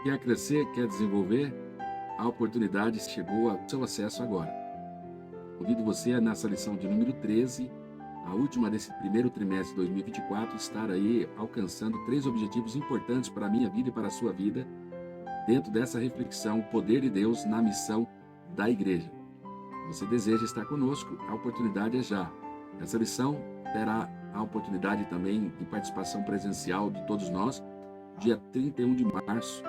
Quer crescer, quer desenvolver? A oportunidade chegou ao seu acesso agora. Convido você nessa lição de número 13, a última desse primeiro trimestre de 2024, estar aí alcançando 3 objetivos importantes para a minha vida e para a sua vida, dentro dessa reflexão, o poder de Deus na missão da igreja. Você deseja estar conosco? A oportunidade é já. Essa lição terá a oportunidade também de participação presencial de todos nós, dia 31 de março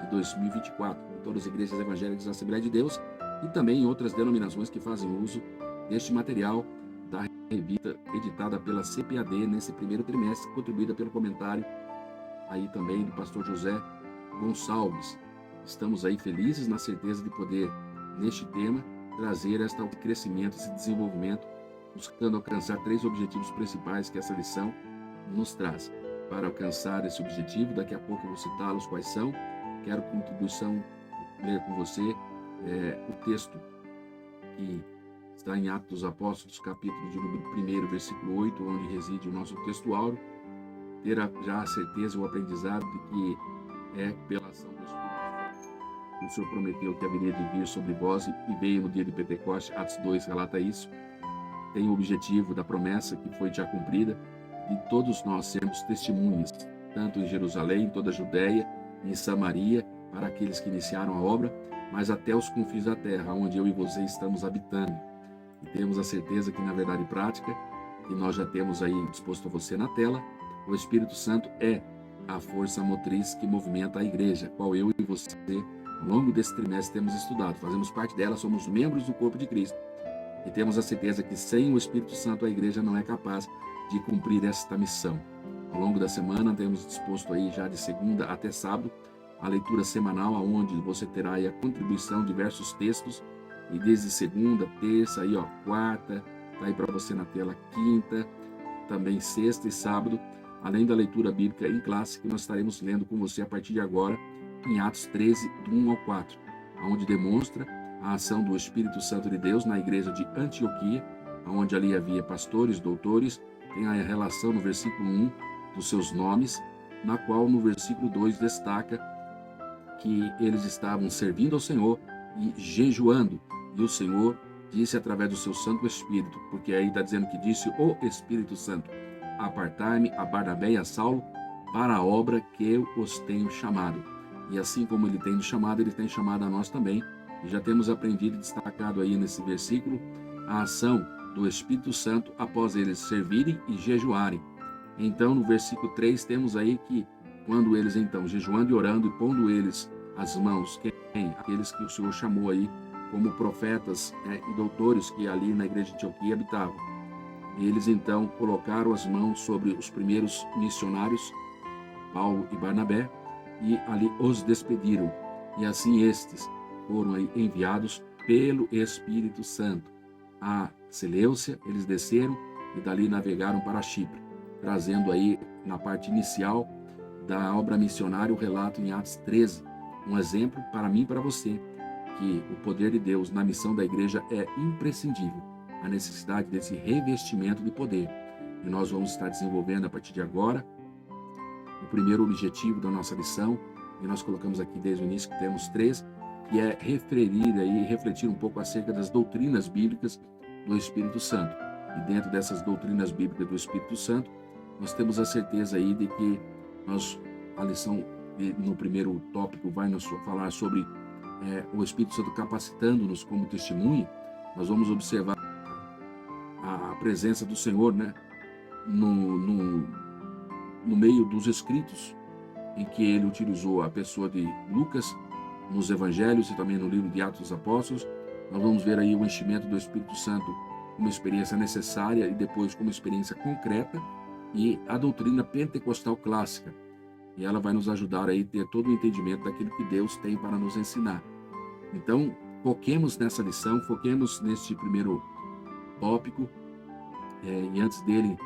de 2024, em todas as igrejas evangélicas da Assembleia de Deus e também em outras denominações que fazem uso deste material da revista editada pela CPAD nesse primeiro trimestre, contribuída pelo comentário aí também do pastor José Gonçalves. Estamos aí felizes na certeza de poder, neste tema, trazer este crescimento, esse desenvolvimento, buscando alcançar 3 objetivos principais que essa lição nos traz. Para alcançar esse objetivo, daqui a pouco eu vou citá-los quais são. Quero contribuição, ler com você o texto que está em Atos dos Apóstolos, capítulo de número 1, versículo 8, onde reside o nosso texto áureo. Ter já a certeza, o aprendizado de que é pela ação do Espírito Santo. O Senhor prometeu que haveria de vir sobre vós e veio no dia de Pentecoste. Atos 2 relata isso. Tem o objetivo da promessa que foi já cumprida, de todos nós sermos testemunhas, tanto em Jerusalém, em toda a Judéia, em Samaria, para aqueles que iniciaram a obra, mas até os confins da terra, onde eu e você estamos habitando. E temos a certeza que, na verdade prática, que nós já temos aí disposto a você na tela, o Espírito Santo é a força motriz que movimenta a igreja, qual eu e você, ao longo desse trimestre, temos estudado. Fazemos parte dela, somos membros do corpo de Cristo. E temos a certeza que sem o Espírito Santo a igreja não é capaz de cumprir esta missão. Ao longo da semana temos disposto aí já de segunda até sábado a leitura semanal, onde você terá aí a contribuição de diversos textos, e desde segunda, terça, aí quarta, tá aí para você na tela, quinta, também sexta e sábado, além da leitura bíblica em classe que nós estaremos lendo com você a partir de agora em Atos 13, do 1 ao 4, onde demonstra a ação do Espírito Santo de Deus na igreja de Antioquia, onde ali havia pastores, doutores. Tem a relação no versículo 1 dos seus nomes, na qual no versículo 2 destaca que eles estavam servindo ao Senhor e jejuando. E o Senhor disse através do seu Santo Espírito, porque aí está dizendo que disse o Espírito Santo: apartai-me a Barnabé e a Saulo para a obra que eu os tenho chamado. E assim como ele tem nos chamado, ele tem chamado a nós também. E já temos aprendido e destacado aí nesse versículo a ação do Espírito Santo após eles servirem e jejuarem. Então, no versículo 3, temos aí que quando eles então jejuando e orando e pondo eles as mãos, aqueles que o Senhor chamou aí como profetas e doutores que ali na igreja de Antioquia habitavam, eles então colocaram as mãos sobre os primeiros missionários, Paulo e Barnabé, e ali os despediram. E assim estes foram aí enviados pelo Espírito Santo a Seleucia. Eles desceram e dali navegaram para Chipre, trazendo aí na parte inicial da obra missionária o relato em Atos 13, um exemplo para mim e para você, que o poder de Deus na missão da igreja é imprescindível, a necessidade desse revestimento de poder. E nós vamos estar desenvolvendo a partir de agora o primeiro objetivo da nossa lição, e nós colocamos aqui desde o início que temos 3, que é referir aí, refletir um pouco acerca das doutrinas bíblicas do Espírito Santo. E dentro dessas doutrinas bíblicas do Espírito Santo, nós temos a certeza aí de que a lição no primeiro tópico vai nos falar sobre o Espírito Santo capacitando-nos como testemunha. Nós vamos observar a presença do Senhor, no meio dos escritos, em que ele utilizou a pessoa de Lucas, nos evangelhos e também no livro de Atos dos Apóstolos. Nós vamos ver aí o enchimento do Espírito Santo como experiência necessária e depois como experiência concreta, e a doutrina pentecostal clássica. E ela vai nos ajudar aí a ter todo o entendimento daquilo que Deus tem para nos ensinar. Então, foquemos nessa lição, foquemos neste primeiro tópico, e antes dele,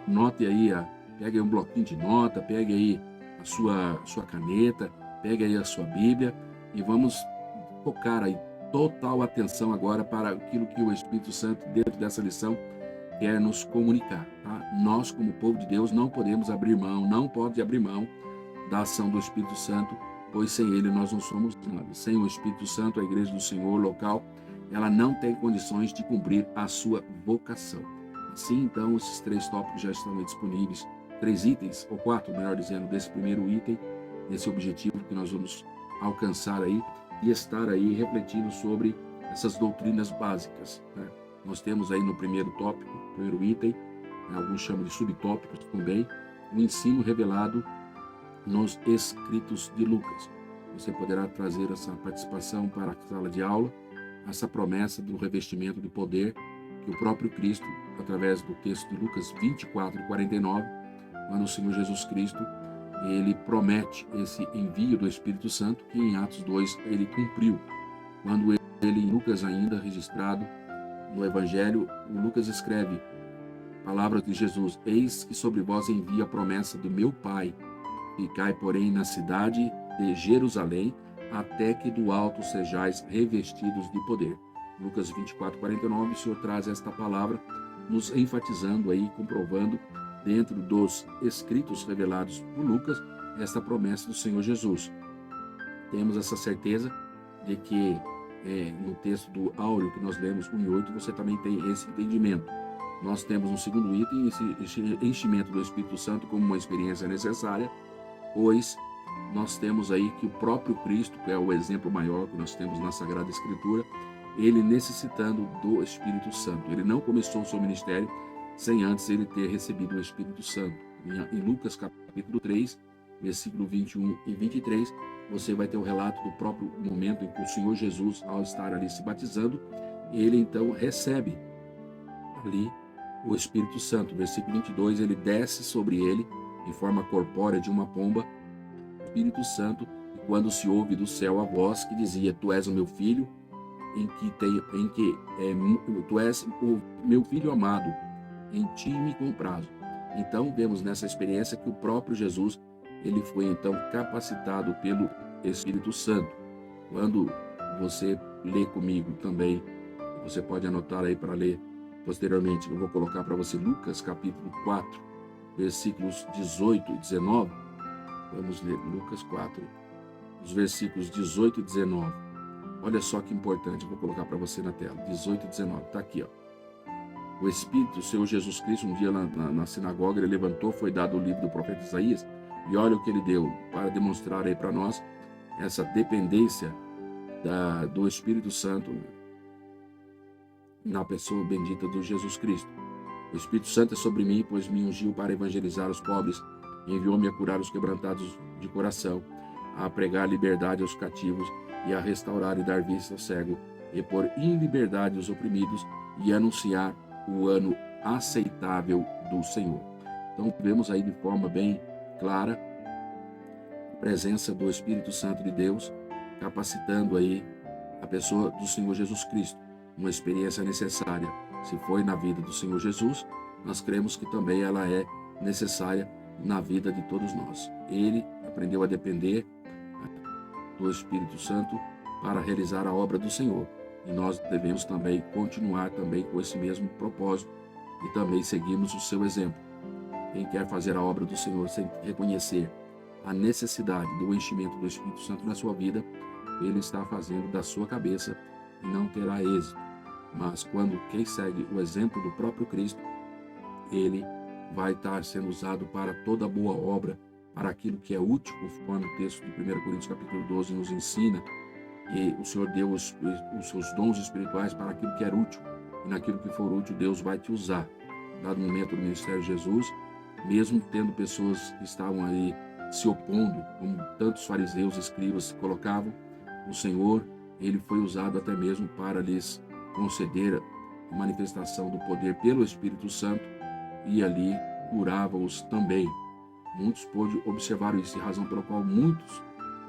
note aí, pegue aí um bloquinho de nota, pegue aí a sua caneta, pegue aí a sua Bíblia e vamos focar aí total atenção agora para aquilo que o Espírito Santo, dentro dessa lição, quer nos comunicar. Tá? Nós, como povo de Deus, não podemos abrir mão, não pode abrir mão da ação do Espírito Santo, pois sem ele nós não somos nada. Sem o Espírito Santo, a igreja do Senhor local, ela não tem condições de cumprir a sua vocação. Assim, então, esses 3 tópicos já estão aí disponíveis, 3 itens, ou 4, melhor dizendo, desse primeiro item, desse objetivo que nós vamos alcançar aí e estar aí refletindo sobre essas doutrinas básicas, né? Nós temos aí no primeiro tópico, primeiro item, alguns chamam de subtópicos também, o ensino revelado nos escritos de Lucas. Você poderá trazer essa participação para a sala de aula, essa promessa do revestimento de poder que o próprio Cristo, através do texto de Lucas 24:49, quando o Senhor Jesus Cristo, ele promete esse envio do Espírito Santo, que em Atos 2 ele cumpriu. Quando ele, em Lucas ainda registrado no Evangelho, Lucas escreve, palavras de Jesus: eis que sobre vós envia a promessa do meu Pai, ficai, porém, na cidade de Jerusalém, até que do alto sejais revestidos de poder. Lucas 24:49, o Senhor traz esta palavra, nos enfatizando aí, comprovando, dentro dos escritos revelados por Lucas, esta promessa do Senhor Jesus. Temos essa certeza de que no texto do Áureo, que nós lemos 1:8, você também tem esse entendimento. Nós temos um segundo item, esse enchimento do Espírito Santo como uma experiência necessária, pois nós temos aí que o próprio Cristo, que é o exemplo maior que nós temos na Sagrada Escritura, ele necessitando do Espírito Santo. Ele não começou o seu ministério sem antes ele ter recebido o Espírito Santo. Em Lucas capítulo 3, versículo 21 e 23, você vai ter o relato do próprio momento em que o Senhor Jesus, ao estar ali se batizando, ele então recebe ali o Espírito Santo. Versículo 22, ele desce sobre ele em forma corpórea de uma pomba, o Espírito Santo, e quando se ouve do céu a voz que dizia: tu és o meu filho, tu és o meu filho amado, em ti me comprazo. Então vemos nessa experiência que o próprio Jesus, ele foi então capacitado pelo Espírito Santo. Quando você lê comigo também, você pode anotar aí para ler posteriormente, eu vou colocar para você Lucas capítulo 4, versículos 18 e 19. Vamos ler Lucas 4, os versículos 18 e 19. Olha só que importante, eu vou colocar para você na tela, 18 e 19, está aqui, ó. O Espírito, o Senhor Jesus Cristo, um dia na sinagoga, ele levantou, foi dado o livro do profeta Isaías, e olha o que ele deu, para demonstrar aí para nós essa dependência do Espírito Santo na pessoa bendita do Jesus Cristo. O Espírito Santo é sobre mim, pois me ungiu para evangelizar os pobres, e enviou-me a curar os quebrantados de coração, a pregar liberdade aos cativos, e a restaurar e dar vista ao cego, e pôr em liberdade os oprimidos, e anunciar o ano aceitável do Senhor. Então vemos aí de forma bem clara a presença do Espírito Santo de Deus, capacitando aí a pessoa do Senhor Jesus Cristo, uma experiência necessária. Se foi na vida do Senhor Jesus, nós cremos que também ela é necessária na vida de todos nós. Ele aprendeu a depender do Espírito Santo para realizar a obra do Senhor. E nós devemos também continuar também com esse mesmo propósito e também seguirmos o seu exemplo. Quem quer fazer a obra do Senhor sem reconhecer a necessidade do enchimento do Espírito Santo na sua vida, ele está fazendo da sua cabeça e não terá êxito. Mas quando quem segue o exemplo do próprio Cristo, ele vai estar sendo usado para toda boa obra, para aquilo que é útil, conforme o texto de 1 Coríntios capítulo 12 nos ensina. E o Senhor deu os seus dons espirituais para aquilo que era útil. E naquilo que for útil, Deus vai te usar. Dado o momento do ministério de Jesus, mesmo tendo pessoas que estavam aí se opondo, como tantos fariseus e escribas se colocavam, o Senhor, ele foi usado até mesmo para lhes conceder a manifestação do poder pelo Espírito Santo, e ali curava-os também. Muitos observaram isso, razão pela qual muitos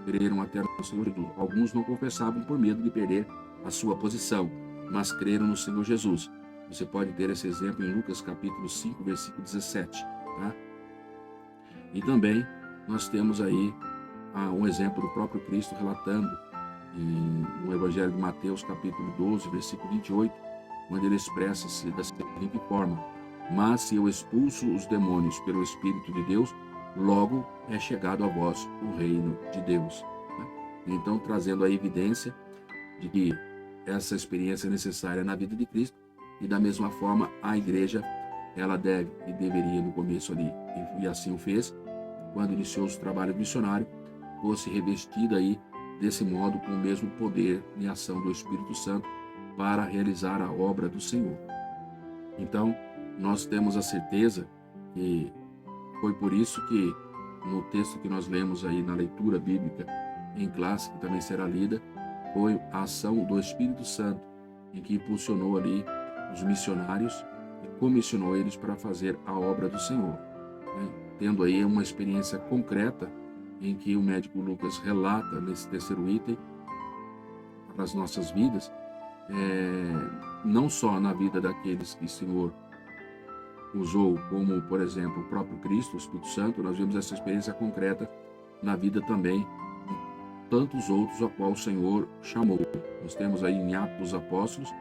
creram até no Senhor Jesus. Alguns não confessavam por medo de perder a sua posição, mas creram no Senhor Jesus. Você pode ter esse exemplo em Lucas capítulo 5, versículo 17. Tá? E também nós temos aí um exemplo do próprio Cristo relatando no Evangelho de Mateus capítulo 12, versículo 28, onde ele expressa-se da seguinte forma: mas se eu expulso os demônios pelo Espírito de Deus, logo é chegado a vós o reino de Deus. Né? Então, trazendo a evidência de que essa experiência é necessária na vida de Cristo, e da mesma forma a igreja, ela deve e deveria no começo ali, e assim o fez, quando iniciou o trabalho missionário, fosse revestida aí desse modo com o mesmo poder e ação do Espírito Santo para realizar a obra do Senhor. Então, nós temos a certeza que foi por isso que no texto que nós lemos aí na leitura bíblica em classe, que também será lida, foi a ação do Espírito Santo em que impulsionou ali os missionários e comissionou eles para fazer a obra do Senhor. Né? Tendo aí uma experiência concreta em que o médico Lucas relata nesse terceiro item para as nossas vidas, não só na vida daqueles que o Senhor usou, como, por exemplo, o próprio Cristo, o Espírito Santo, nós vemos essa experiência concreta na vida também de tantos outros a qual o Senhor chamou. Nós temos aí em Atos dos Apóstolos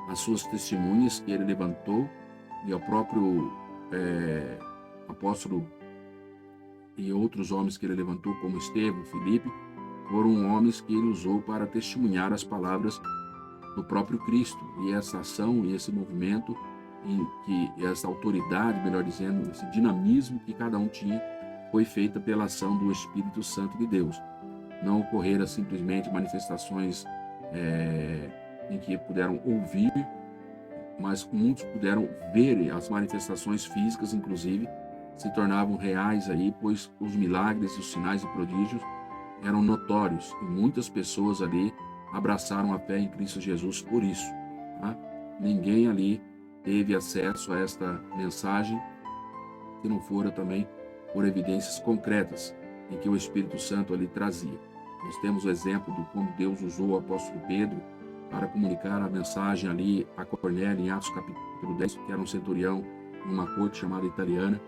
as suas testemunhas que ele levantou, e o próprio apóstolo e outros homens que ele levantou, como Estevão, Filipe, foram homens que ele usou para testemunhar as palavras do próprio Cristo. E essa ação e esse movimento, e essa autoridade, melhor dizendo, esse dinamismo que cada um tinha, foi feita pela ação do Espírito Santo de Deus. Não ocorreram simplesmente manifestações em que puderam ouvir, mas muitos puderam ver as manifestações físicas, inclusive, se tornavam reais aí, pois os milagres, os sinais e prodígios eram notórios, e muitas pessoas ali abraçaram a fé em Cristo Jesus por isso. Tá? Ninguém ali teve acesso a esta mensagem se não fora também por evidências concretas em que o Espírito Santo ali trazia. Nós temos o exemplo de como Deus usou o apóstolo Pedro para comunicar a mensagem ali a Cornélio em Atos capítulo 10, que era um centurião numa corte chamada italiana,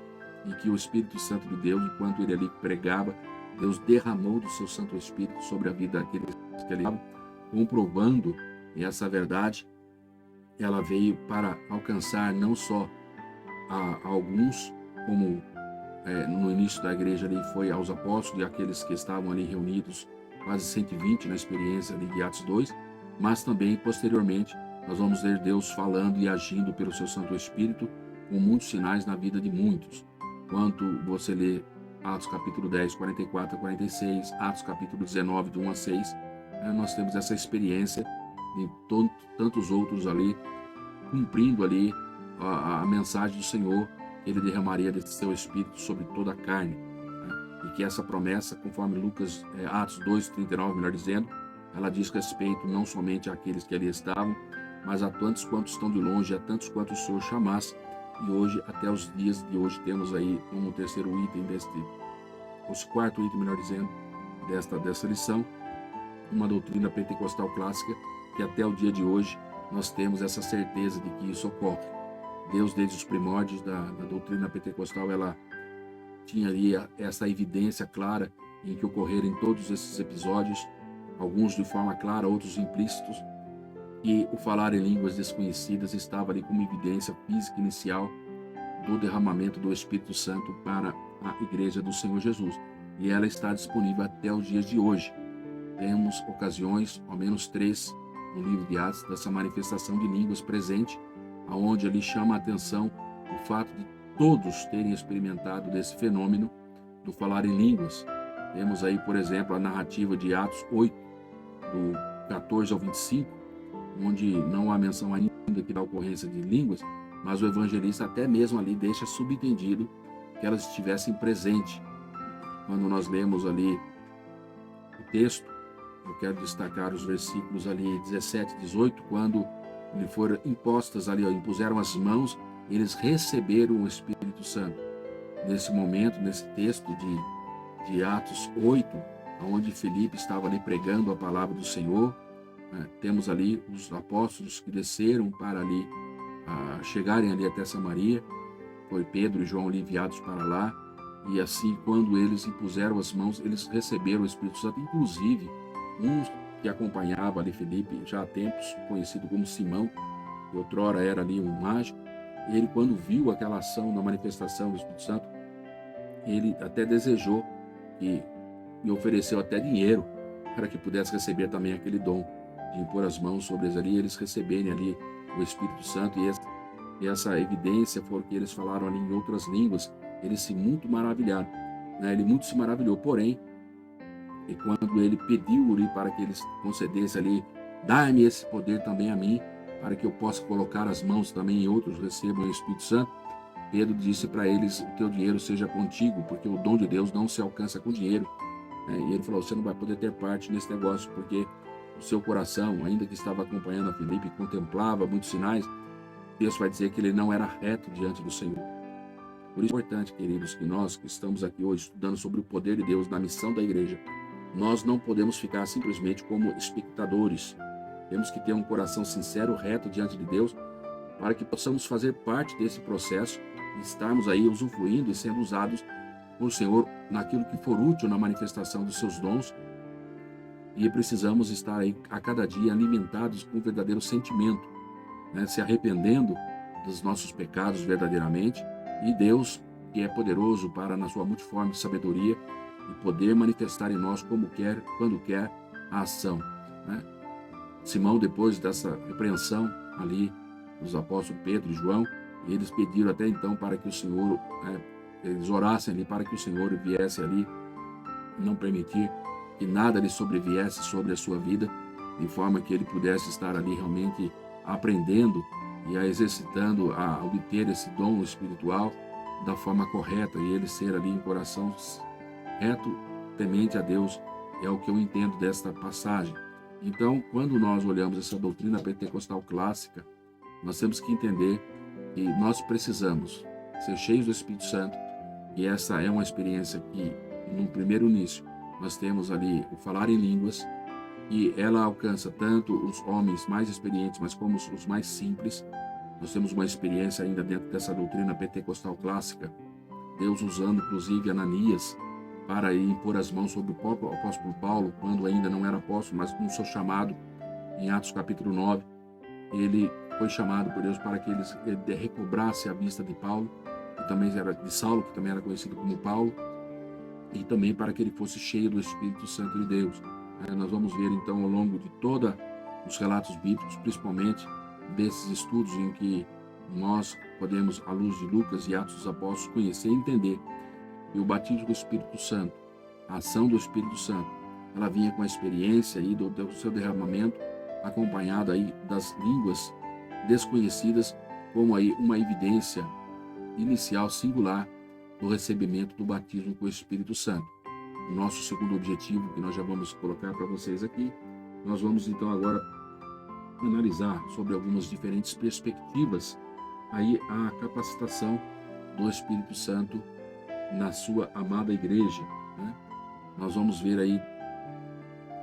e que o Espírito Santo de Deus, enquanto ele ali pregava, Deus derramou do seu Santo Espírito sobre a vida daqueles que ali estavam, comprovando essa verdade. Ela veio para alcançar não só a alguns, como no início da igreja ali foi aos apóstolos e aqueles que estavam ali reunidos, quase 120 na experiência ali de Atos 2, mas também posteriormente nós vamos ver Deus falando e agindo pelo seu Santo Espírito com muitos sinais na vida de muitos. Quanto você lê Atos capítulo 10, 44 a 46, Atos capítulo 19, de 1 a 6, nós temos essa experiência de tantos outros ali, cumprindo ali a mensagem do Senhor, que ele derramaria desse seu Espírito sobre toda a carne. Né? E que essa promessa, conforme Lucas, Atos 2, 39, melhor dizendo, ela diz respeito não somente àqueles que ali estavam, mas a tantos quantos estão de longe, a tantos quantos o Senhor chamasse. E hoje, até os dias de hoje, temos aí como terceiro item os quarto item, melhor dizendo, dessa lição, uma doutrina pentecostal clássica, que até o dia de hoje nós temos essa certeza de que isso ocorre. Deus, desde os primórdios da doutrina pentecostal, ela tinha ali essa evidência clara em que ocorreram em todos esses episódios, alguns de forma clara, outros implícitos, e o falar em línguas desconhecidas estava ali como evidência física inicial do derramamento do Espírito Santo para a Igreja do Senhor Jesus. E ela está disponível até os dias de hoje. Temos ocasiões, ao menos 3, no livro de Atos, dessa manifestação de línguas presente, aonde ali chama a atenção o fato de todos terem experimentado desse fenômeno do falar em línguas. Temos aí, por exemplo, a narrativa de Atos 8, do 14 ao 25, onde não há menção ainda aqui da ocorrência de línguas, mas o evangelista até mesmo ali deixa subentendido que elas estivessem presentes. Quando nós lemos ali o texto, eu quero destacar os versículos ali 17 e 18, quando lhe foram impostas ali, impuseram as mãos, eles receberam o Espírito Santo. Nesse momento, nesse texto de Atos 8, onde Filipe estava ali pregando a palavra do Senhor, temos ali os apóstolos que desceram para ali, chegarem ali até Samaria. Foi Pedro e João ali enviados para lá, e assim, quando eles impuseram as mãos, eles receberam o Espírito Santo. Inclusive, um que acompanhava ali Filipe já há tempos, conhecido como Simão, que outrora era ali um mágico, ele, quando viu aquela ação da manifestação do Espírito Santo, ele até desejou e me ofereceu até dinheiro para que pudesse receber também aquele dom de impor as mãos sobre eles ali, eles receberem ali o Espírito Santo. E essa evidência foi que eles falaram ali em outras línguas. Eles se muito maravilharam, né? Ele muito se maravilhou. Porém, e quando ele pediu ali para que eles concedessem ali, dá-me esse poder também a mim, para que eu possa colocar as mãos também em outros recebam o Espírito Santo, Pedro disse para eles: o teu dinheiro seja contigo, porque o dom de Deus não se alcança com dinheiro. E ele falou: você não vai poder ter parte nesse negócio, porque o seu coração, ainda que estava acompanhando a Filipe, contemplava muitos sinais. Deus vai dizer que ele não era reto diante do Senhor. Por isso é importante, queridos, que nós que estamos aqui hoje estudando sobre o poder de Deus na missão da igreja, nós não podemos ficar simplesmente como espectadores. Temos que ter um coração sincero, reto diante de Deus, para que possamos fazer parte desse processo e estarmos aí usufruindo e sendo usados por Senhor naquilo que for útil na manifestação dos seus dons. E precisamos estar aí a cada dia alimentados com um verdadeiro sentimento, né? Se arrependendo dos nossos pecados verdadeiramente, e Deus, que é poderoso para, na sua multiforme sabedoria, e poder manifestar em nós como quer, quando quer, a ação, né? Simão, depois dessa repreensão ali dos apóstolos Pedro e João, eles pediram até então para que o Senhor, eles orassem ali para que o Senhor viesse ali, não permitir que nada lhe sobreviesse sobre a sua vida, de forma que ele pudesse estar ali realmente aprendendo e exercitando a obter esse dom espiritual da forma correta, e ele ser ali em coração reto, temente a Deus. É o que eu entendo desta passagem. Então, quando nós olhamos essa doutrina pentecostal clássica, nós temos que entender que nós precisamos ser cheios do Espírito Santo, e essa é uma experiência que, no primeiro início, nós temos ali o falar em línguas, e ela alcança tanto os homens mais experientes, mas como os mais simples. Nós temos uma experiência ainda dentro dessa doutrina pentecostal clássica, Deus usando inclusive Ananias para ir impor as mãos sobre o próprio apóstolo Paulo, quando ainda não era apóstolo, mas no seu chamado, em Atos capítulo 9, ele foi chamado por Deus para que ele recobrasse a vista de Paulo, que também era de Saulo, que também era conhecido como Paulo, e também para que ele fosse cheio do Espírito Santo de Deus. Nós vamos ver então ao longo de todos os relatos bíblicos, principalmente desses estudos em que nós podemos, à luz de Lucas e Atos dos Apóstolos, conhecer e entender que o batismo do Espírito Santo, a ação do Espírito Santo, ela vinha com a experiência aí do seu derramamento, acompanhada aí das línguas desconhecidas, como aí uma evidência inicial singular do recebimento do batismo com o Espírito Santo. O nosso segundo objetivo, que nós já vamos colocar para vocês aqui, nós vamos então agora analisar sobre algumas diferentes perspectivas aí a capacitação do Espírito Santo na sua amada igreja, né? Nós vamos ver aí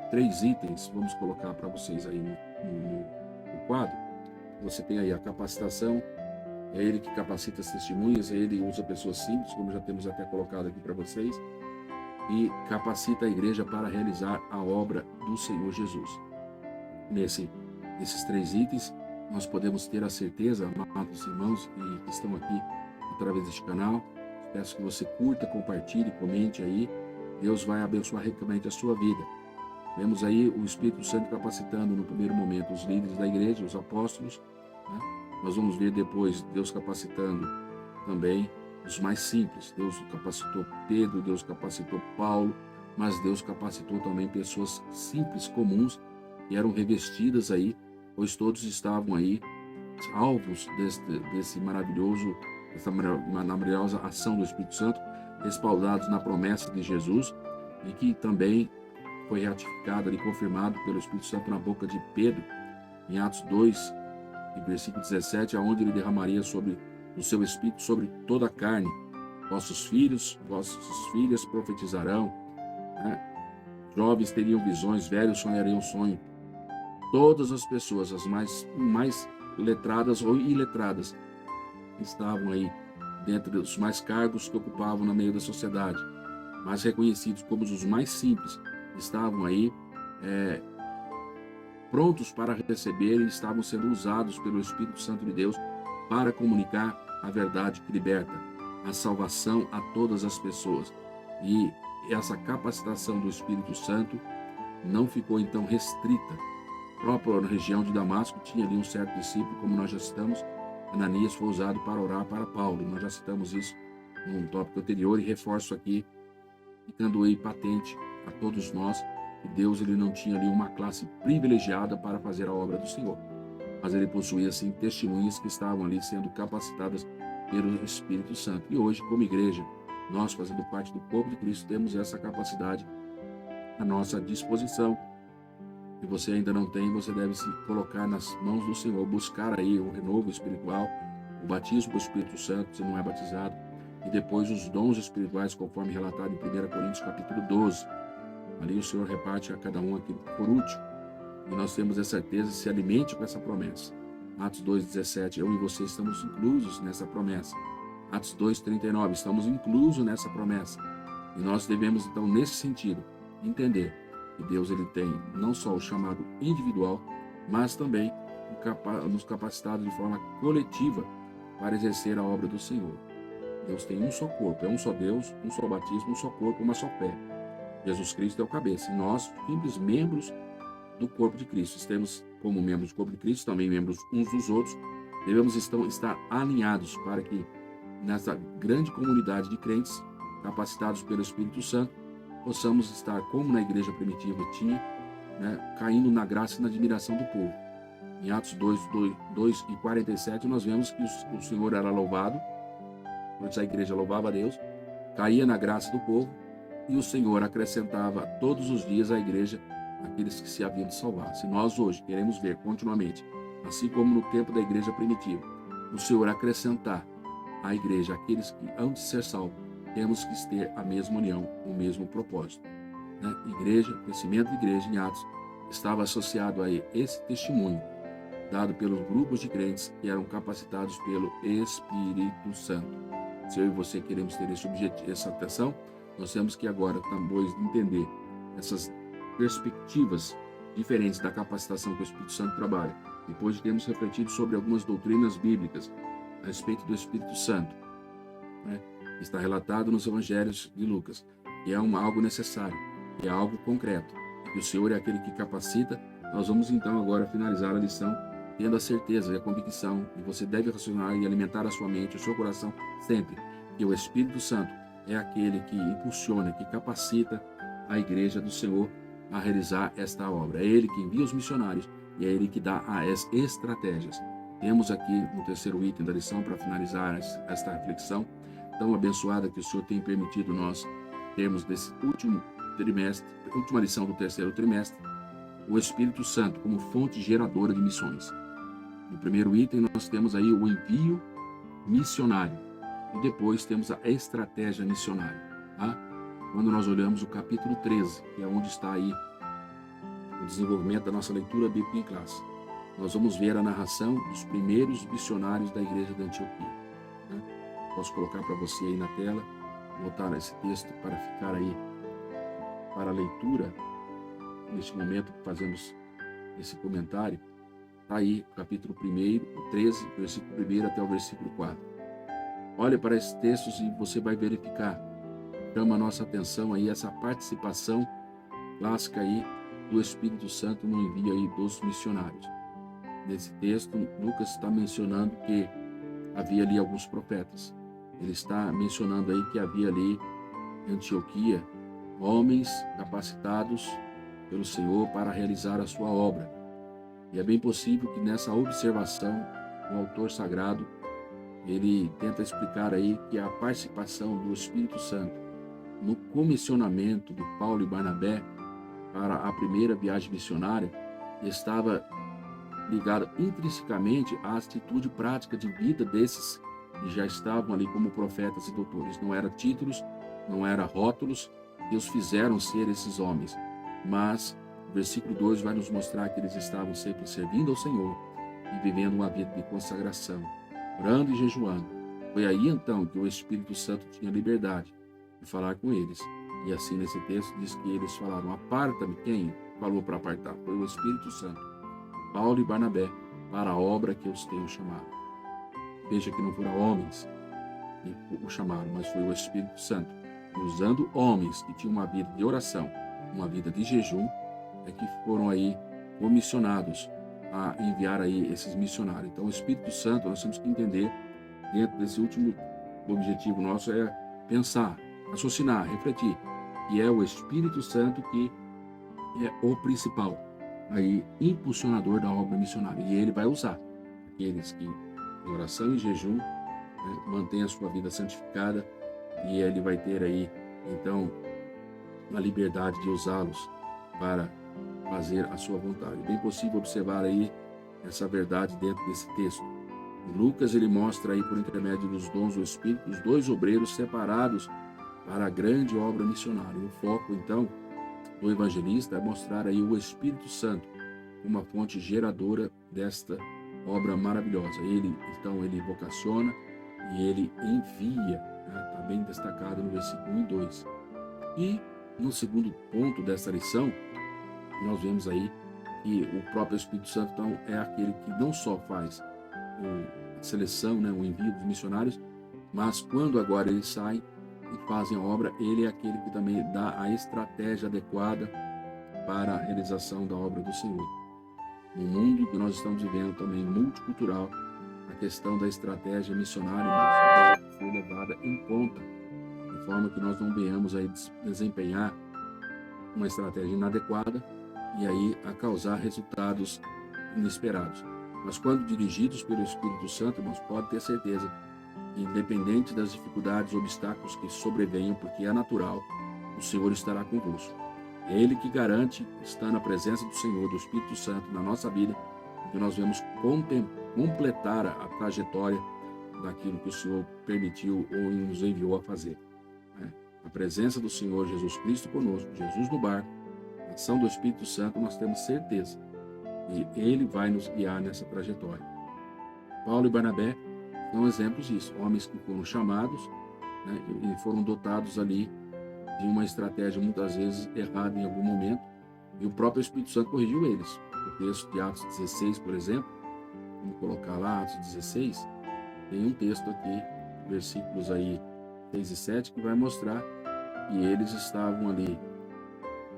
3 itens, vamos colocar para vocês aí no quadro. Você tem aí a capacitação, é ele que capacita as testemunhas, ele usa pessoas simples, como já temos até colocado aqui para vocês, e capacita a igreja para realizar a obra do Senhor Jesus. Nesses 3 itens, nós podemos ter a certeza, amados irmãos que estão aqui através deste canal, peço que você curta, compartilhe, comente aí, Deus vai abençoar ricamente a sua vida. Vemos aí o Espírito Santo capacitando no primeiro momento os líderes da igreja, os apóstolos, né? Nós vamos ver depois Deus capacitando também os mais simples. Deus capacitou Pedro, Deus capacitou Paulo, mas Deus capacitou também pessoas simples, comuns, que eram revestidas aí, pois todos estavam aí alvos dessa maravilhosa ação do Espírito Santo, respaldados na promessa de Jesus, e que também foi ratificado e confirmado pelo Espírito Santo na boca de Pedro, em Atos 2, versículo 17, aonde ele derramaria sobre o seu Espírito sobre toda a carne. Vossos filhos, vossas filhas profetizarão, né? Jovens teriam visões, velhos sonhariam sonho. Todas as pessoas, as mais letradas ou iletradas, estavam aí dentro dos mais cargos que ocupavam no meio da sociedade, mas reconhecidos como os mais simples, estavam aí prontos para receber e estavam sendo usados pelo Espírito Santo de Deus para comunicar a verdade que liberta, a salvação a todas as pessoas. E essa capacitação do Espírito Santo não ficou então restrita. A própria região de Damasco tinha ali um certo discípulo, como nós já citamos, Ananias foi usado para orar para Paulo. Nós já citamos isso num tópico anterior e reforço aqui, ficando aí patente a todos nós que Deus ele não tinha ali uma classe privilegiada para fazer a obra do Senhor, mas ele possuía sim testemunhas que estavam ali sendo capacitadas pelo Espírito Santo. E hoje, como igreja, nós fazendo parte do corpo de Cristo, temos essa capacidade à nossa disposição. Se você ainda não tem, você deve se colocar nas mãos do Senhor, buscar aí o renovo espiritual, o batismo do Espírito Santo, se não é batizado, e depois os dons espirituais, conforme relatado em 1 Coríntios capítulo 12. Ali o Senhor reparte a cada um aquilo que for útil. E nós temos a certeza, se alimente com essa promessa. Atos 2,17, eu e você estamos inclusos nessa promessa. Atos 2,39, estamos inclusos nessa promessa. E nós devemos, então, nesse sentido, entender que Deus ele tem não só o chamado individual, mas também nos capacitado de forma coletiva para exercer a obra do Senhor. Deus tem um só corpo, é um só Deus, um só batismo, um só corpo, uma só fé. Jesus Cristo é o cabeça, e nós, simples membros do corpo de Cristo, estamos como membros do corpo de Cristo, também membros uns dos outros, devemos estar alinhados para que nessa grande comunidade de crentes, capacitados pelo Espírito Santo, possamos estar como na igreja primitiva tinha, caindo na graça e na admiração do povo. Em Atos 2:47 nós vemos que o Senhor era louvado, pois a igreja louvava a Deus, caía na graça do povo, e o Senhor acrescentava todos os dias à igreja aqueles que se haviam de salvar. Se nós hoje queremos ver continuamente, assim como no tempo da igreja primitiva, o Senhor acrescentar à igreja aqueles que hão de ser salvos, temos que ter a mesma união, o mesmo propósito. Igreja, crescimento de igreja em Atos, estava associado a esse testemunho dado pelos grupos de crentes que eram capacitados pelo Espírito Santo. Se eu e você queremos ter esse objetivo, essa atenção, nós temos que agora também entender essas perspectivas diferentes da capacitação que o Espírito Santo trabalha. Depois de termos refletido sobre algumas doutrinas bíblicas a respeito do Espírito Santo, está relatado nos Evangelhos de Lucas, que é algo necessário, que é algo concreto, que o Senhor é aquele que capacita. Nós vamos então agora finalizar a lição tendo a certeza e a convicção que você deve raciocinar e alimentar a sua mente, o seu coração sempre, que o Espírito Santo é aquele que impulsiona, que capacita a igreja do Senhor a realizar esta obra. É Ele que envia os missionários e é Ele que dá as estratégias. Temos aqui no terceiro item da lição, para finalizar esta reflexão tão abençoada que o Senhor tem permitido nós termos desse último trimestre, última lição do terceiro trimestre, o Espírito Santo como fonte geradora de missões. No primeiro item nós temos aí o envio missionário e depois temos a estratégia missionária. Quando nós olhamos o capítulo 13, que é onde está aí o desenvolvimento da nossa leitura bíblica em classe, nós vamos ver a narração dos primeiros missionários da igreja de Antioquia. Posso colocar para você aí na tela, botar esse texto para ficar aí para a leitura. Neste momento que fazemos esse comentário, está aí capítulo 1, 13, versículo 1 até o versículo 4. Olhe para esses textos e você vai verificar, chama a nossa atenção aí essa participação clássica aí do Espírito Santo no envio aí dos missionários. Nesse texto, Lucas está mencionando que havia ali alguns profetas. Ele está mencionando aí que havia ali em Antioquia homens capacitados pelo Senhor para realizar a sua obra. E é bem possível que nessa observação, o autor sagrado, ele tenta explicar aí que a participação do Espírito Santo no comissionamento de Paulo e Barnabé para a primeira viagem missionária estava ligada intrinsecamente à atitude prática de vida desses que já estavam ali como profetas e doutores. Não eram títulos, não eram rótulos que os fizeram ser esses homens, mas o versículo 2 vai nos mostrar que eles estavam sempre servindo ao Senhor e vivendo uma vida de consagração, orando e jejuando. Foi aí então que o Espírito Santo tinha liberdade de falar com eles. E assim nesse texto diz que eles falaram: aparta-me. Quem falou para apartar? Foi o Espírito Santo, Paulo e Barnabé, para a obra que eu os tenho chamado. Veja que não foram homens, que o chamaram, mas foi o Espírito Santo. E usando homens que tinham uma vida de oração, uma vida de jejum, é que foram aí comissionados a enviar aí esses missionários. Então, o Espírito Santo, nós temos que entender, dentro desse último objetivo nosso, é pensar, raciocinar, refletir, que é o Espírito Santo que é o principal, aí, impulsionador da obra missionária. E ele vai usar aqueles que, em oração e jejum, né, mantêm a sua vida santificada, e ele vai ter aí, então, a liberdade de usá-los para fazer a sua vontade. É bem possível observar aí essa verdade dentro desse texto. Lucas, ele mostra aí, por intermédio dos dons do Espírito, os dois obreiros separados para a grande obra missionária. O foco, então, do evangelista é mostrar aí o Espírito Santo, uma fonte geradora desta obra maravilhosa. Então, ele vocaciona e ele envia, né? Está bem destacado no versículo 1 e 2. E, no segundo ponto dessa lição, nós vemos aí que o próprio Espírito Santo, então, é aquele que não só faz a seleção, né, o envio dos missionários, mas quando agora eles saem e fazem a obra, ele é aquele que também dá a estratégia adequada para a realização da obra do Senhor. No mundo que nós estamos vivendo também multicultural, a questão da estratégia missionária deve ser levada em conta, de forma que nós não venhamos aí desempenhar uma estratégia inadequada e aí a causar resultados inesperados. Mas quando dirigidos pelo Espírito Santo, irmãos, pode ter certeza que, independente das dificuldades, obstáculos que sobrevenham, porque é natural, o Senhor estará convosco. É Ele que garante estar na presença do Senhor, do Espírito Santo, na nossa vida, que nós vamos completar a trajetória daquilo que o Senhor permitiu ou nos enviou a fazer. A presença do Senhor Jesus Cristo conosco, Jesus no barco, a ação do Espírito Santo, nós temos certeza. E Ele vai nos guiar nessa trajetória. Paulo e Barnabé são exemplos disso. Homens que foram chamados, né, e foram dotados ali de uma estratégia muitas vezes errada em algum momento. E o próprio Espírito Santo corrigiu eles. O texto de Atos 16, por exemplo, vamos colocar lá Atos 16, tem um texto aqui, versículos aí 6 e 7, que vai mostrar que eles estavam ali,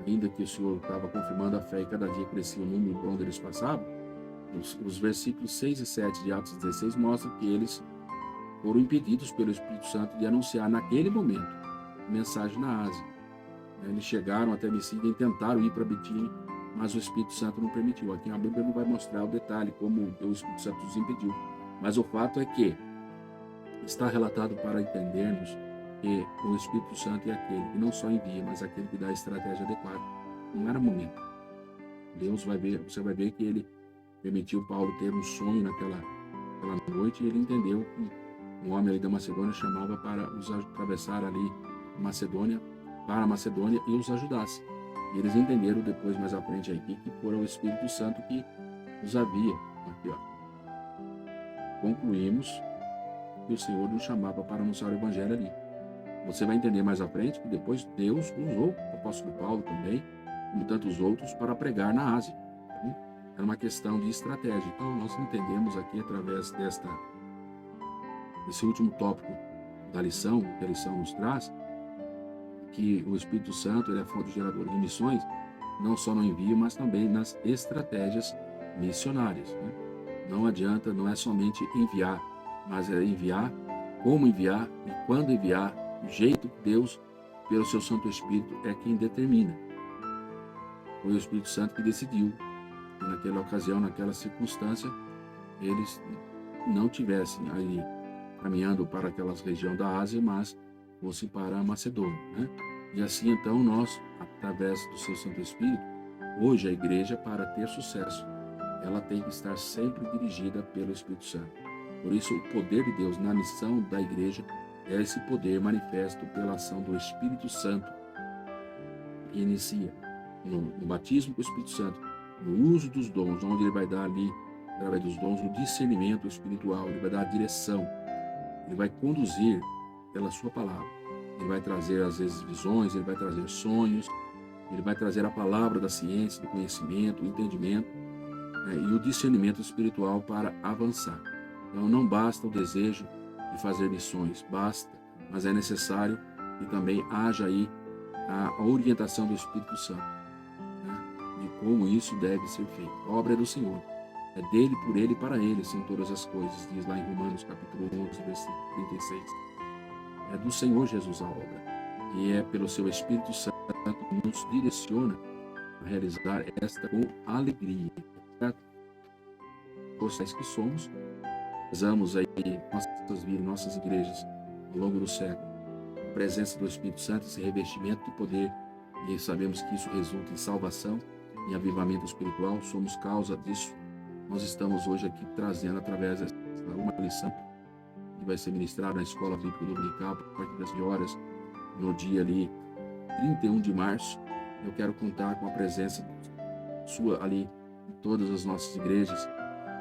ainda que o Senhor estava confirmando a fé e cada dia crescia o número por onde eles passavam. Os versículos 6 e 7 de Atos 16 mostram que eles foram impedidos pelo Espírito Santo de anunciar naquele momento a mensagem na Ásia. Eles chegaram até Messida e tentaram ir para Bitínia, mas o Espírito Santo não permitiu. Aqui a Bíblia não vai mostrar o detalhe como o Espírito Santo os impediu. Mas o fato é que está relatado para entendermos que o Espírito Santo é aquele que não só envia, mas aquele que dá a estratégia adequada. Não era momento. Deus vai ver, você vai ver que ele permitiu Paulo ter um sonho naquela noite, e ele entendeu que um homem ali da Macedônia chamava para os atravessar ali Macedônia, para a Macedônia, e os ajudasse. E eles entenderam depois, mais à frente aqui, que fora o Espírito Santo que os havia. Aqui, ó. Concluímos que o Senhor nos chamava para anunciar o Evangelho ali. Você vai entender mais à frente que depois Deus usou o apóstolo Paulo também, como tantos outros, para pregar na Ásia. Era uma questão de estratégia. Então, nós entendemos aqui, através desse último tópico da lição, que a lição nos traz, que o Espírito Santo ele é fonte geradora de missões, não só no envio, mas também nas estratégias missionárias. Não adianta, não é somente enviar, mas é enviar, como enviar e quando enviar, o jeito que Deus, pelo seu Santo Espírito, é quem determina. Foi o Espírito Santo que decidiu que naquela ocasião, naquela circunstância, eles não tivessem aí caminhando para aquela região da Ásia, mas fossem para a Macedônia, né? E assim, então, nós, através do seu Santo Espírito, hoje a igreja, para ter sucesso, ela tem que estar sempre dirigida pelo Espírito Santo. Por isso, o poder de Deus na missão da igreja é esse poder manifesto pela ação do Espírito Santo, que inicia no batismo com o Espírito Santo, no uso dos dons, onde ele vai dar ali, através dos dons, o discernimento espiritual, ele vai dar a direção, ele vai conduzir pela sua palavra. Ele vai trazer, às vezes, visões, ele vai trazer sonhos, ele vai trazer a palavra da ciência, do conhecimento, o entendimento, né, e o discernimento espiritual para avançar. Então, não basta o desejo de fazer missões, basta, mas é necessário que também haja aí a orientação do Espírito Santo, né, de como isso deve ser feito. A obra é do Senhor, é dele, por ele e para ele são todas as coisas, diz lá em Romanos capítulo 11, versículo 36. É do Senhor Jesus a obra, e é pelo seu Espírito Santo que nos direciona a realizar esta com alegria. Vocês que somos, usamos aí nossas vidas, nossas igrejas, ao longo do século, a presença do Espírito Santo, esse revestimento de poder, e sabemos que isso resulta em salvação, em avivamento espiritual, somos causa disso. Nós estamos hoje aqui trazendo, através dessa uma lição que vai ser ministrada na Escola Bíblica Dominical, a partir das 9 horas, no dia ali, 31 de março. Eu quero contar com a presença sua ali em todas as nossas igrejas.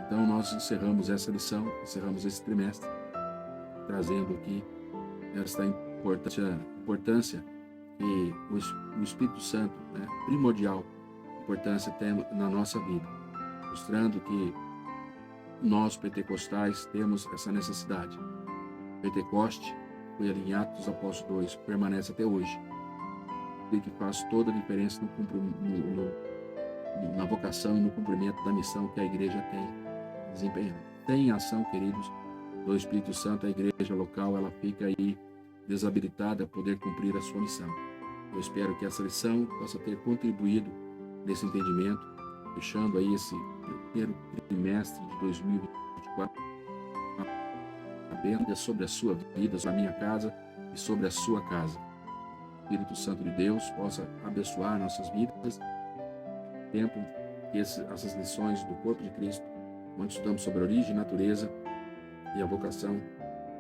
Então nós encerramos essa lição, encerramos esse trimestre, trazendo aqui esta importância que o Espírito Santo, né, primordial importância tem na nossa vida, mostrando que nós pentecostais temos essa necessidade. Pentecoste foi ali em Atos dos Apóstolos 2, permanece até hoje, e que faz toda a diferença na vocação e no cumprimento da missão que a igreja tem desempenhado. Tem ação, queridos, do Espírito Santo, a igreja local, ela fica aí desabilitada a poder cumprir a sua missão. Eu espero que essa lição possa ter contribuído nesse entendimento, fechando aí esse primeiro trimestre de 2024, a bênção sobre a sua vida, sobre a minha casa e sobre a sua casa. O Espírito Santo de Deus possa abençoar nossas vidas, tempo que essas lições do corpo de Cristo, onde estudamos sobre a origem, natureza e a vocação,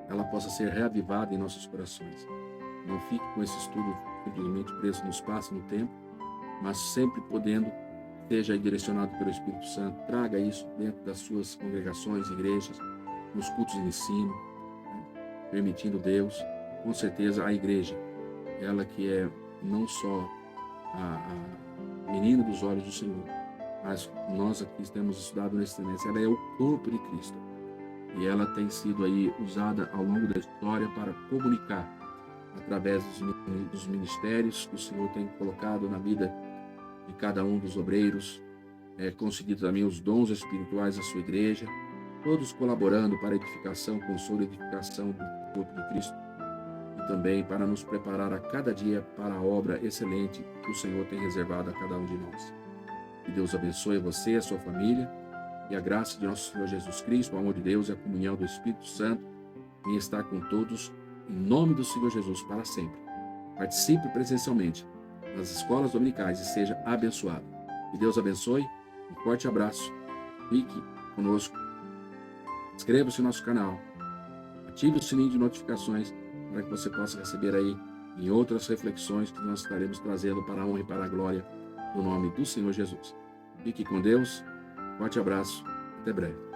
ela possa ser reavivada em nossos corações. Não fique com esse estudo simplesmente preso no espaço, no tempo, mas sempre podendo, seja direcionado pelo Espírito Santo, traga isso dentro das suas congregações, igrejas, nos cultos de ensino, né? Permitindo Deus, com certeza a igreja, ela que é não só a menina dos olhos do Senhor, mas nós aqui temos estudado nesse trimestre, ela é o corpo de Cristo. E ela tem sido aí usada ao longo da história para comunicar através dos ministérios que o Senhor tem colocado na vida de cada um dos obreiros, concedido também os dons espirituais da sua igreja, todos colaborando para a edificação, consolo e edificação do corpo de Cristo, e também para nos preparar a cada dia para a obra excelente que o Senhor tem reservado a cada um de nós. Que Deus abençoe você e a sua família, e a graça de nosso Senhor Jesus Cristo, o amor de Deus e a comunhão do Espírito Santo venha estar com todos, em nome do Senhor Jesus, para sempre. Participe presencialmente nas escolas dominicais e seja abençoado. Que Deus abençoe, um forte abraço, fique conosco, inscreva-se no nosso canal, ative o sininho de notificações para que você possa receber aí em outras reflexões que nós estaremos trazendo para a honra e para a glória do nome do Senhor Jesus. Fique com Deus, forte abraço, até breve.